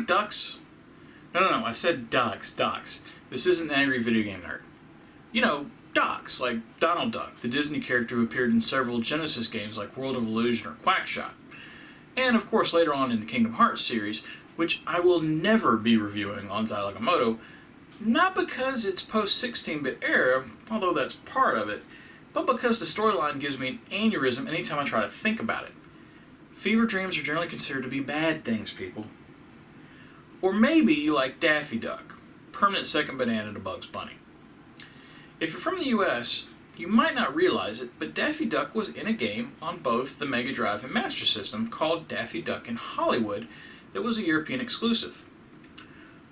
Dynamite Dux? No, I said Dux. This isn't an angry video game nerd. You know, Dux, like Donald Duck, the Disney character who appeared in several Genesis games like World of Illusion or Quackshot. And of course later on in the Kingdom Hearts series, which I will never be reviewing on Zilog and Moto, not because it's post-16-bit era, although that's part of it, but because the storyline gives me an aneurysm anytime I try to think about it. Fever dreams are generally considered to be bad things, people. Or maybe you like Daffy Duck, permanent second banana to Bugs Bunny. If you're from the US, you might not realize it, but Daffy Duck was in a game on both the Mega Drive and Master System called Daffy Duck in Hollywood that was a European exclusive.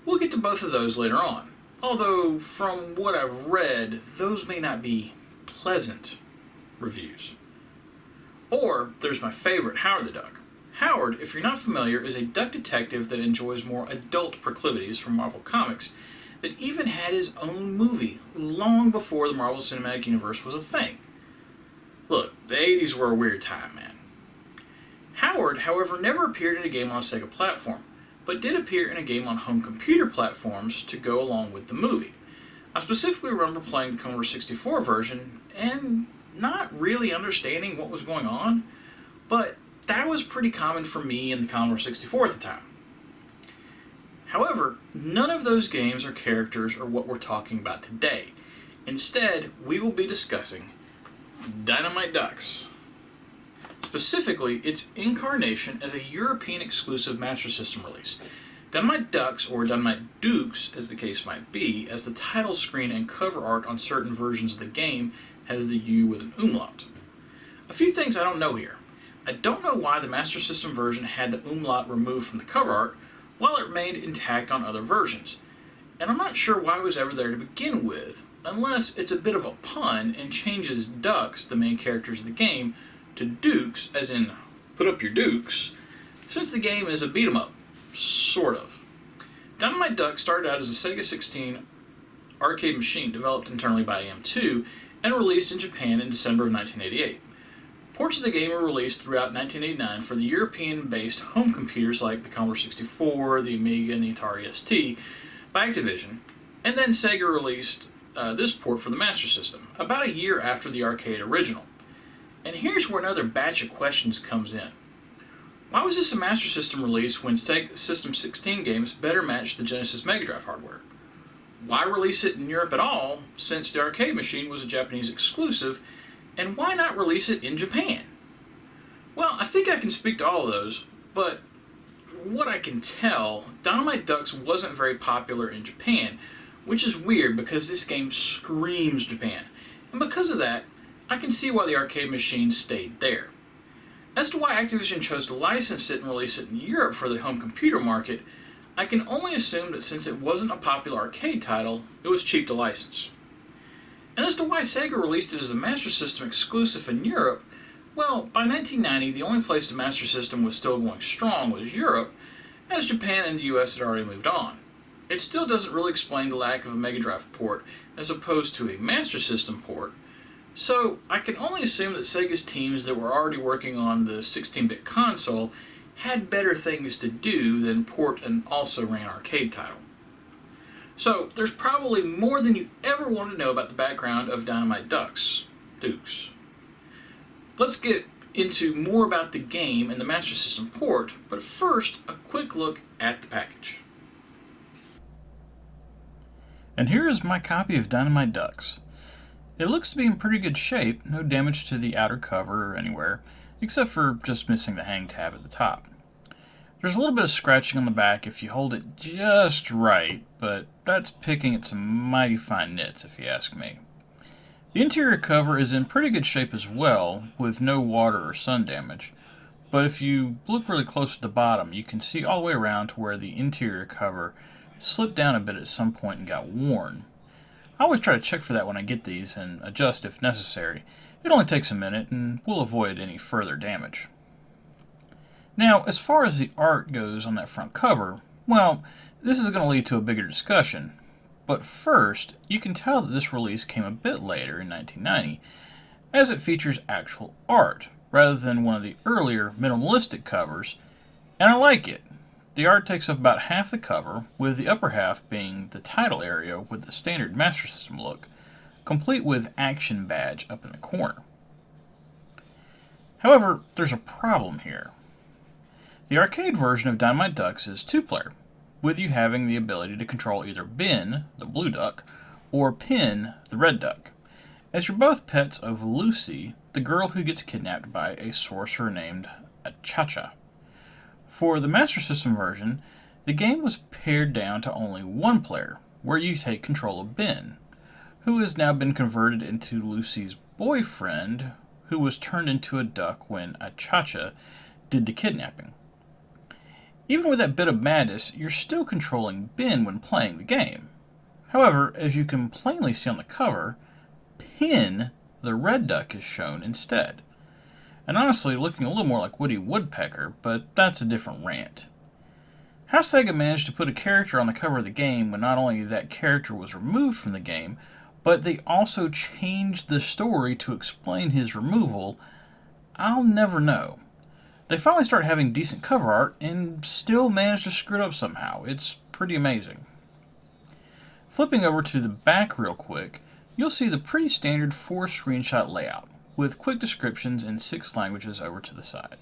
We'll get to both of those later on, although from what I've read, those may not be pleasant reviews. Or there's my favorite, Howard the Duck. Howard, if you're not familiar, is a duck detective that enjoys more adult proclivities from Marvel Comics that even had his own movie long before the Marvel Cinematic Universe was a thing. Look, the 80s were a weird time, man. Howard, however, never appeared in a game on a Sega platform, but did appear in a game on home computer platforms to go along with the movie. I specifically remember playing the Commodore 64 version and not really understanding what was going on, but that was pretty common for me in the Commodore 64 at the time. However, none of those games or characters are what we're talking about today. Instead, we will be discussing Dynamite Dux. Specifically, its incarnation as a European exclusive Master System release. Dynamite Dux, or Dynamite Dux as the case might be, as the title screen and cover art on certain versions of the game has the U with an umlaut. A few things I don't know here. I don't know why the Master System version had the umlaut removed from the cover art, while it remained intact on other versions. And I'm not sure why it was ever there to begin with, unless it's a bit of a pun and changes Dux, the main characters of the game, to Dukes, as in put up your Dukes, since the game is a beat 'em up, sort of. Dynamite Dux started out as a Sega 16 arcade machine developed internally by AM2 and released in Japan in December of 1988. Ports of the game were released throughout 1989 for the European-based home computers like the Commodore 64, the Amiga, and the Atari ST by Activision, and then Sega released this port for the Master System, about a year after the arcade original. And here's where another batch of questions comes in. Why was this a Master System release when System 16 games better matched the Genesis Mega Drive hardware? Why release it in Europe at all, since the arcade machine was a Japanese exclusive, and why not release it in Japan? Well, I think I can speak to all of those, but what I can tell, Dynamite Dux wasn't very popular in Japan, which is weird because this game screams Japan. And because of that, I can see why the arcade machine stayed there. As to why Activision chose to license it and release it in Europe for the home computer market, I can only assume that since it wasn't a popular arcade title, it was cheap to license. And as to why Sega released it as a Master System exclusive in Europe, well, by 1990, the only place the Master System was still going strong was Europe, as Japan and the US had already moved on. It still doesn't really explain the lack of a Mega Drive port as opposed to a Master System port, so I can only assume that Sega's teams that were already working on the 16-bit console had better things to do than port an also-ran arcade title. So, there's probably more than you ever want to know about the background of Dynamite Dux. Let's get into more about the game and the Master System port, but first, a quick look at the package. And here is my copy of Dynamite Dux. It looks to be in pretty good shape, no damage to the outer cover or anywhere, except for just missing the hang tab at the top. There's a little bit of scratching on the back if you hold it just right, but that's picking at some mighty fine nits if you ask me. The interior cover is in pretty good shape as well, with no water or sun damage, but if you look really close at the bottom, you can see all the way around to where the interior cover slipped down a bit at some point and got worn. I always try to check for that when I get these and adjust if necessary. It only takes a minute and we'll avoid any further damage. Now, as far as the art goes on that front cover, well, this is going to lead to a bigger discussion. But first, you can tell that this release came a bit later in 1990, as it features actual art, rather than one of the earlier minimalistic covers, and I like it. The art takes up about half the cover, with the upper half being the title area with the standard Master System look, complete with Action badge up in the corner. However, there's a problem here. The arcade version of Dynamite Dux is 2-player, with you having the ability to control either Ben, the blue duck, or Pin, the red duck, as you're both pets of Lucy, the girl who gets kidnapped by a sorcerer named Achacha. For the Master System version, the game was pared down to only 1 player, where you take control of Ben, who has now been converted into Lucy's boyfriend, who was turned into a duck when Achacha did the kidnapping. Even with that bit of madness, you're still controlling Ben when playing the game. However, as you can plainly see on the cover, Pin, the red duck, is shown instead. And honestly, looking a little more like Woody Woodpecker, but that's a different rant. How Sega managed to put a character on the cover of the game when not only that character was removed from the game, but they also changed the story to explain his removal, I'll never know. They finally start having decent cover art and still manage to screw it up somehow. It's pretty amazing. Flipping over to the back real quick, you'll see the pretty standard 4-screenshot layout, with quick descriptions in 6 languages over to the side.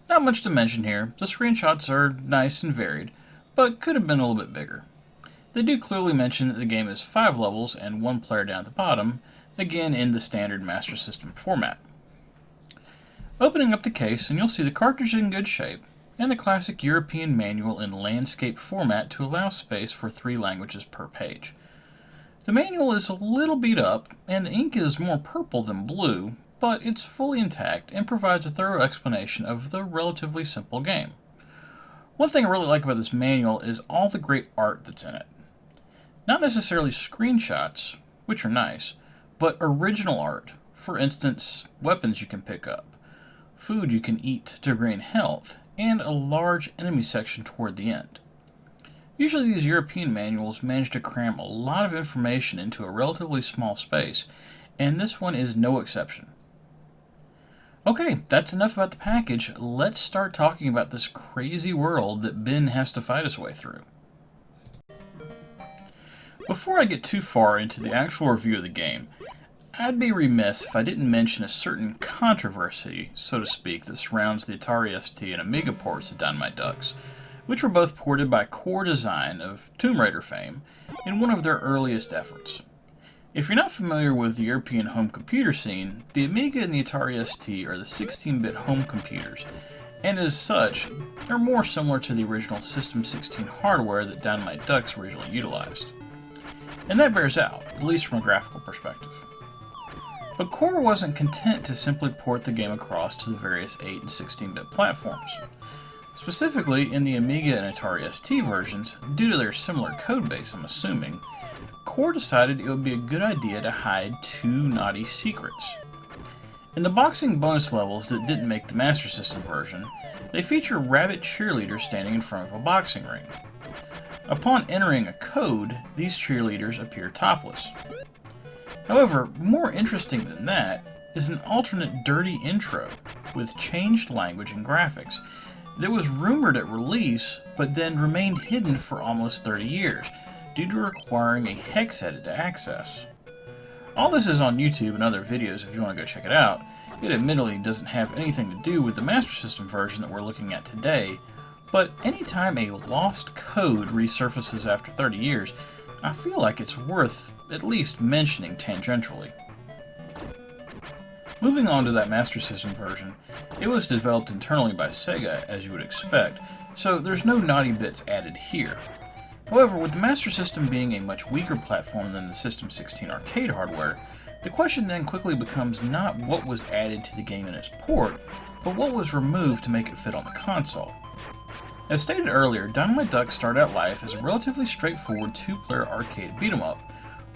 Not much to mention here. The screenshots are nice and varied, but could have been a little bit bigger. They do clearly mention that the game is 5 levels and 1 player down at the bottom, again in the standard Master System format. Opening up the case, and you'll see the cartridge in good shape, and the classic European manual in landscape format to allow space for 3 languages per page. The manual is a little beat up, and the ink is more purple than blue, but it's fully intact and provides a thorough explanation of the relatively simple game. One thing I really like about this manual is all the great art that's in it. Not necessarily screenshots, which are nice, but original art. For instance, weapons you can pick up, food you can eat to gain health, and a large enemy section toward the end. Usually these European manuals manage to cram a lot of information into a relatively small space, and this one is no exception. Okay, that's enough about the package. Let's start talking about this crazy world that Ben has to fight his way through. Before I get too far into the actual review of the game, I'd be remiss if I didn't mention a certain controversy, so to speak, that surrounds the Atari ST and Amiga ports of Dynamite Dux, which were both ported by Core Design of Tomb Raider fame in one of their earliest efforts. If you're not familiar with the European home computer scene, the Amiga and the Atari ST are the 16-bit home computers, and as such, are more similar to the original System 16 hardware that Dynamite Dux originally utilized. And that bears out, at least from a graphical perspective. But Core wasn't content to simply port the game across to the various 8 and 16-bit platforms. Specifically, in the Amiga and Atari ST versions, due to their similar codebase, I'm assuming, Core decided it would be a good idea to hide 2 naughty secrets. In the boxing bonus levels that didn't make the Master System version, they feature rabbit cheerleaders standing in front of a boxing ring. Upon entering a code, these cheerleaders appear topless. However, more interesting than that is an alternate dirty intro with changed language and graphics that was rumored at release but then remained hidden for almost 30 years due to requiring a hex edit to access. All this is on YouTube and other videos if you want to go check it out. It admittedly doesn't have anything to do with the Master System version that we're looking at today, but anytime a lost code resurfaces after 30 years, I feel like it's worth at least mentioning tangentially. Moving on to that Master System version, it was developed internally by Sega, as you would expect, so there's no naughty bits added here. However, with the Master System being a much weaker platform than the System 16 arcade hardware, the question then quickly becomes not what was added to the game in its port, but what was removed to make it fit on the console. As stated earlier, Dynamite Dux started out life as a relatively straightforward 2-player arcade beat-em-up,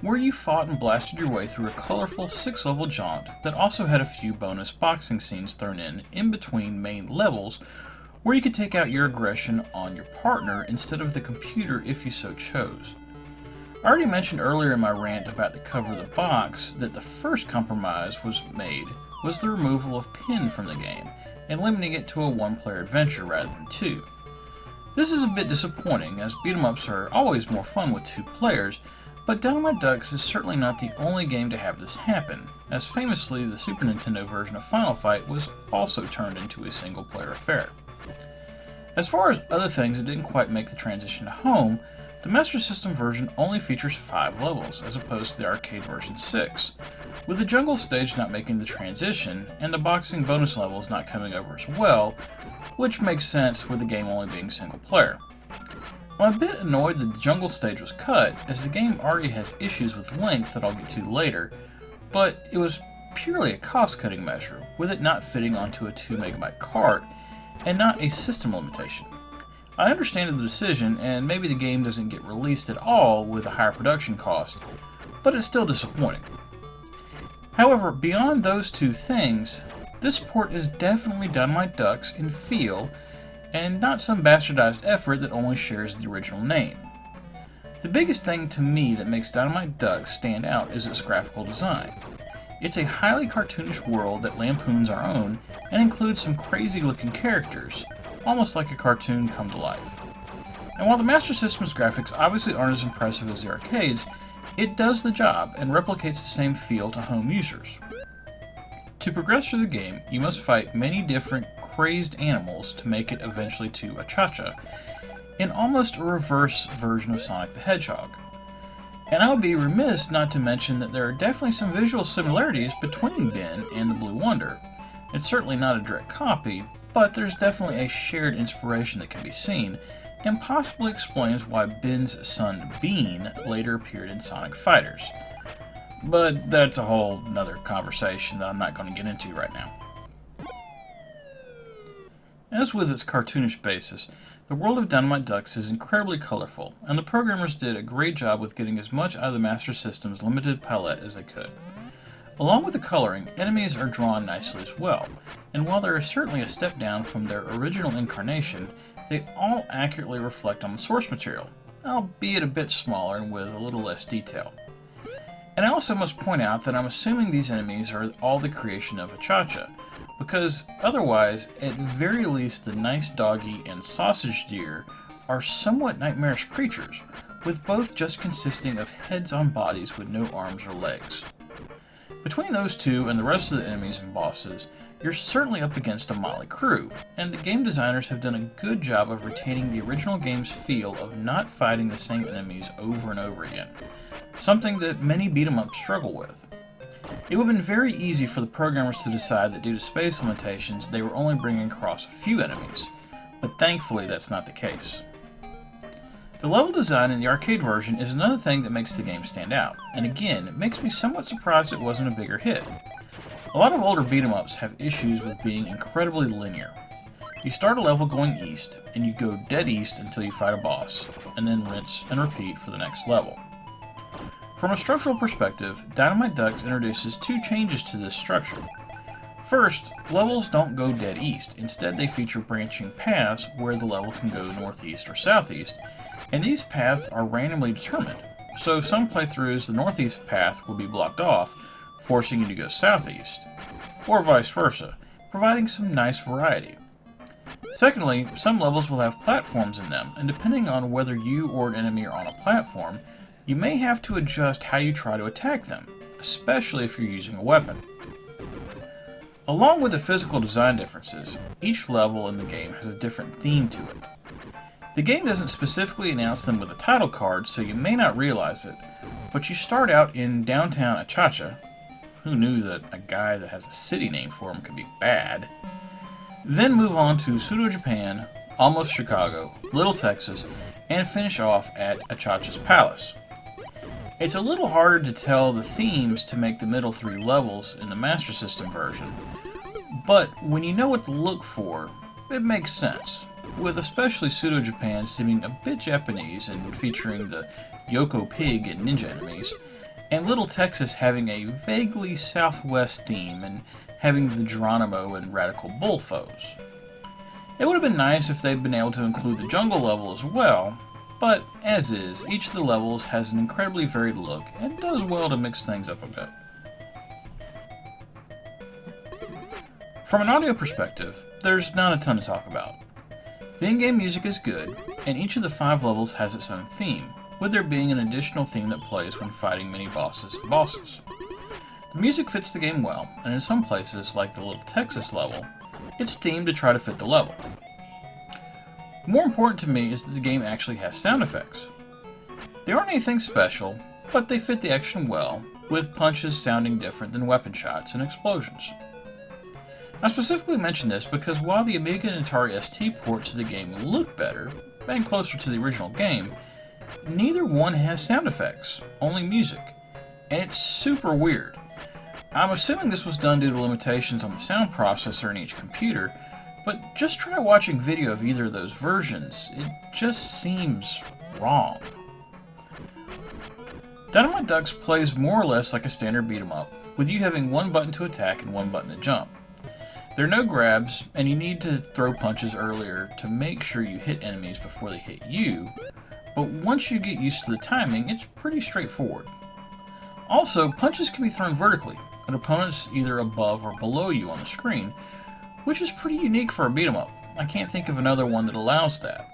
where you fought and blasted your way through a colorful 6-level jaunt that also had a few bonus boxing scenes thrown in between main levels, where you could take out your aggression on your partner instead of the computer if you so chose. I already mentioned earlier in my rant about the cover of the box that the first compromise was the removal of Pin from the game, and limiting it to a 1-player adventure rather than 2. This is a bit disappointing, as beat-em-ups are always more fun with 2 players, but Dynamite Dux is certainly not the only game to have this happen, as famously the Super Nintendo version of Final Fight was also turned into a single-player affair. As far as other things that didn't quite make the transition to home, the Master System version only features 5 levels, as opposed to the arcade version 6, with the jungle stage not making the transition, and the boxing bonus levels not coming over as well, which makes sense with the game only being single player. I'm a bit annoyed that the jungle stage was cut, as the game already has issues with length that I'll get to later, but it was purely a cost-cutting measure, with it not fitting onto a 2 MB cart, and not a system limitation. I understand the decision, and maybe the game doesn't get released at all with a higher production cost, but it's still disappointing. However, beyond those 2 things, this port is definitely Dynamite Dux in feel, and not some bastardized effort that only shares the original name. The biggest thing to me that makes Dynamite Dux stand out is its graphical design. It's a highly cartoonish world that lampoons our own, and includes some crazy looking characters, almost like a cartoon come to life. And while the Master System's graphics obviously aren't as impressive as the arcades, it does the job and replicates the same feel to home users. To progress through the game, you must fight many different crazed animals to make it eventually to Achacha, in almost a reverse version of Sonic the Hedgehog. And I would be remiss not to mention that there are definitely some visual similarities between Ben and the Blue Wonder. It's certainly not a direct copy, but there's definitely a shared inspiration that can be seen, and possibly explains why Ben's son Bean later appeared in Sonic Fighters. But that's a whole nother conversation that I'm not going to get into right now. As with its cartoonish basis, the world of Dynamite Dux is incredibly colorful, and the programmers did a great job with getting as much out of the Master System's limited palette as they could. Along with the coloring, enemies are drawn nicely as well, and while there is certainly a step down from their original incarnation, they all accurately reflect on the source material, albeit a bit smaller and with a little less detail. And I also must point out that I'm assuming these enemies are all the creation of Achacha, because otherwise, at very least the Nice Doggy and Sausage Deer are somewhat nightmarish creatures, with both just consisting of heads on bodies with no arms or legs. Between those 2 and the rest of the enemies and bosses, you're certainly up against a motley crew, and the game designers have done a good job of retaining the original game's feel of not fighting the same enemies over and over again, something that many beat-em-ups struggle with. It would have been very easy for the programmers to decide that due to space limitations they were only bringing across a few enemies, but thankfully that's not the case. The level design in the arcade version is another thing that makes the game stand out, and again, it makes me somewhat surprised it wasn't a bigger hit. A lot of older beat-em-ups have issues with being incredibly linear. You start a level going east, and you go dead east until you fight a boss, and then rinse and repeat for the next level. From a structural perspective, Dynamite Dux introduces 2 changes to this structure. First, levels don't go dead east, instead they feature branching paths where the level can go northeast or southeast, and these paths are randomly determined, so some playthroughs the northeast path will be blocked off, forcing you to go southeast, or vice versa, providing some nice variety. Secondly, some levels will have platforms in them, and depending on whether you or an enemy are on a platform, you may have to adjust how you try to attack them, especially if you're using a weapon. Along with the physical design differences, each level in the game has a different theme to it. The game doesn't specifically announce them with a title card, so you may not realize it, but you start out in downtown Achacha. Who knew that a guy that has a city name for him could be bad? Then move on to Pseudo-Japan, almost Chicago, Little Texas, and finish off at Achacha's Palace. It's a little harder to tell the themes to make the middle 3 levels in the Master System version, but when you know what to look for, it makes sense, with especially Pseudo-Japan seeming a bit Japanese and featuring the Yoko Pig and ninja enemies, and Little Texas having a vaguely Southwest theme and having the Geronimo and Radical Bull foes. It would have been nice if they'd been able to include the jungle level as well, but as is, each of the levels has an incredibly varied look and does well to mix things up a bit. From an audio perspective, there's not a ton to talk about. The in-game music is good, and each of the 5 levels has its own theme, with there being an additional theme that plays when fighting mini-bosses and bosses. The music fits the game well, and in some places, like the Little Texas level, it's themed to try to fit the level. More important to me is that the game actually has sound effects. They aren't anything special, but they fit the action well, with punches sounding different than weapon shots and explosions. I specifically mention this because while the Amiga and Atari ST ports of the game look better, and closer to the original game, neither one has sound effects, only music, and it's super weird. I'm assuming this was done due to limitations on the sound processor in each computer, but just try watching video of either of those versions, it just seems wrong. Dynamite Dux plays more or less like a standard beat 'em up, with you having one button to attack and one button to jump. There are no grabs, and you need to throw punches earlier to make sure you hit enemies before they hit you, but once you get used to the timing, it's pretty straightforward. Also, punches can be thrown vertically, at opponents either above or below you on the screen, which is pretty unique for a beat 'em up. I can't think of another one that allows that.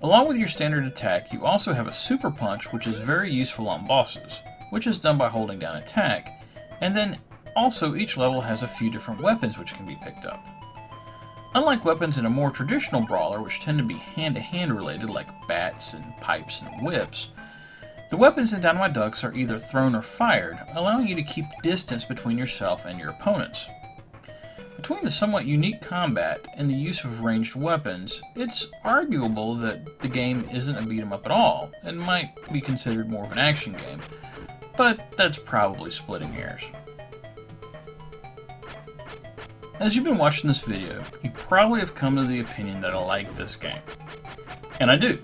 Along with your standard attack, you also have a super punch, which is very useful on bosses, which is done by holding down attack, and then also each level has a few different weapons which can be picked up. Unlike weapons in a more traditional brawler, which tend to be hand-to-hand related like bats and pipes and whips, the weapons in Dynamite Dux are either thrown or fired, allowing you to keep distance between yourself and your opponents. Between the somewhat unique combat and the use of ranged weapons, it's arguable that the game isn't a beat 'em up at all, and might be considered more of an action game, but that's probably splitting hairs. As you've been watching this video, you probably have come to the opinion that I like this game. And I do.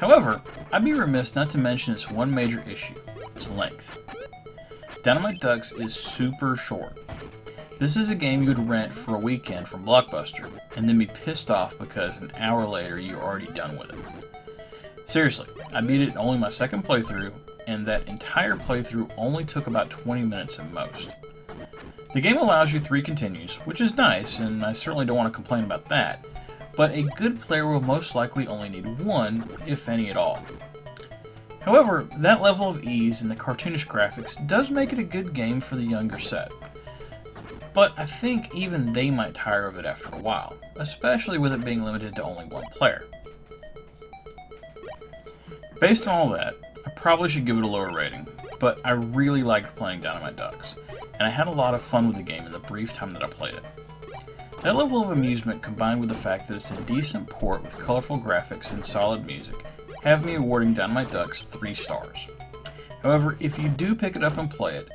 However, I'd be remiss not to mention its one major issue, its length. Dynamite Dux is super short. This is a game you would rent for a weekend from Blockbuster, and then be pissed off because an hour later you're already done with it. Seriously, I beat it in only my second playthrough, and that entire playthrough only took about 20 minutes at most. The game allows you 3 continues, which is nice, and I certainly don't want to complain about that, but a good player will most likely only need 1, if any at all. However, that level of ease and the cartoonish graphics does make it a good game for the younger set. But I think even they might tire of it after a while, especially with it being limited to only 1 player. Based on all that, I probably should give it a lower rating, but I really liked playing Dynamite Dux, and I had a lot of fun with the game in the brief time that I played it. That level of amusement, combined with the fact that it's a decent port with colorful graphics and solid music, have me awarding Dynamite Dux 3 stars. However, if you do pick it up and play it,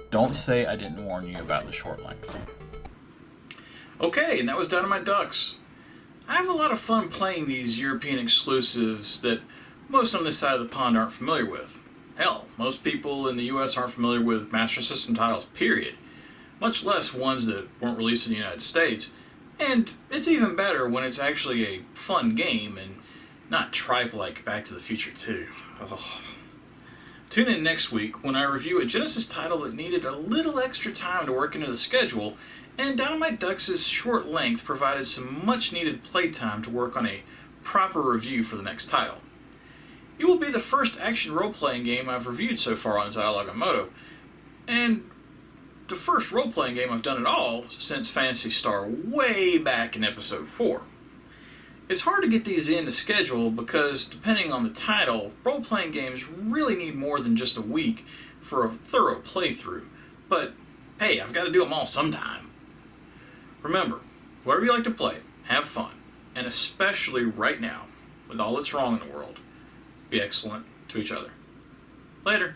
don't say I didn't warn you about the short length. Okay, and that was Dynamite Dux. I have a lot of fun playing these European exclusives that most on this side of the pond aren't familiar with. Hell, most people in the US aren't familiar with Master System titles, period. Much less ones that weren't released in the United States. And it's even better when it's actually a fun game and not tripe like Back to the Future 2. Ugh. Tune in next week when I review a Genesis title that needed a little extra time to work into the schedule, and Dynamite Dux's short length provided some much needed playtime to work on a proper review for the next title. It will be the first action role-playing game I've reviewed so far on Zilog and Moto, and the first role-playing game I've done at all since Phantasy Star way back in episode 4. It's hard to get these in the schedule because, depending on the title, role-playing games really need more than just a week for a thorough playthrough, but hey, I've got to do them all sometime. Remember, whatever you like to play, have fun, and especially right now, with all that's wrong in the world, be excellent to each other. Later.